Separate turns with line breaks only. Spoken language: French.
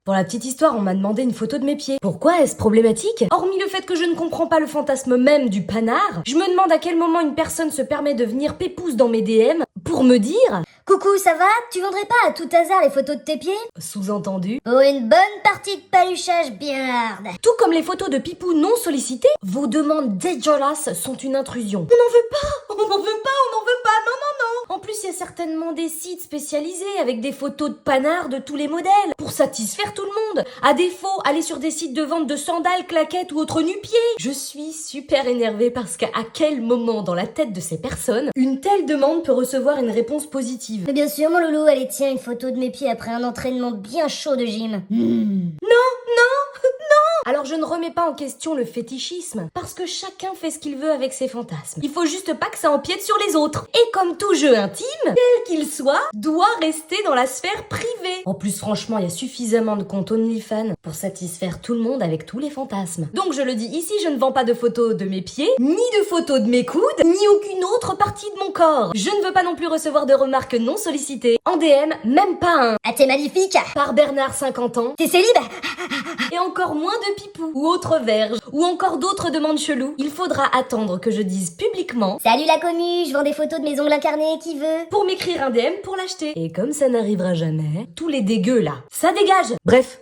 Pour la petite histoire, on m'a demandé une photo de mes pieds. Pourquoi est-ce problématique? Hormis le fait que je ne comprends pas le fantasme même du panard, je me demande à quel moment une personne se permet de venir pépouze dans mes DM pour me dire,
Coucou, ça va? Tu vendrais pas à tout hasard les photos de tes pieds?
sous-entendu,
Pour une bonne partie de paluchage bien hard.
tout comme les photos de pipou non sollicitées, vos demandes dégueulasses sont une intrusion. On n'en veut pas, on n'en veut pas, on n'en veut pas, non, non, non. En plus, il y a certainement des sites spécialisés avec des photos de panards de tous les modèles pour satisfaire tout le monde. À défaut, allez sur des sites de vente de sandales, claquettes ou autres nu-pieds. Je suis super énervée parce qu'à quel moment dans la tête de ces personnes, une telle demande peut recevoir une réponse positive.
Mais bien sûr, mon loulou, allez, tiens, une photo de mes pieds après un entraînement bien chaud de gym.
Alors je ne remets pas en question le fétichisme, parce que chacun fait ce qu'il veut avec ses fantasmes. Il faut juste pas que ça empiète sur les autres. Et comme tout jeu intime, quel qu'il soit, doit rester dans la sphère privée. En plus, franchement, il y a suffisamment de comptes OnlyFans pour satisfaire tout le monde avec tous les fantasmes. Donc je le dis ici, je ne vends pas de photos de mes pieds, ni de photos de mes coudes, ni aucune autre partie de mon corps. Je ne veux pas non plus recevoir de remarques non sollicitées. En DM, même pas un.
Ah, t'es magnifique!
Par Bernard 50 ans.
T'es célib?
Et encore moins de pipou, ou autre verge, ou encore d'autres demandes cheloues. Il faudra attendre que je dise publiquement
Salut la commu, je vends des photos de mes ongles incarnés, qui veut?
pour m'écrire un DM pour l'acheter. Et comme ça n'arrivera jamais, tous les dégueux là, ça dégage. Bref,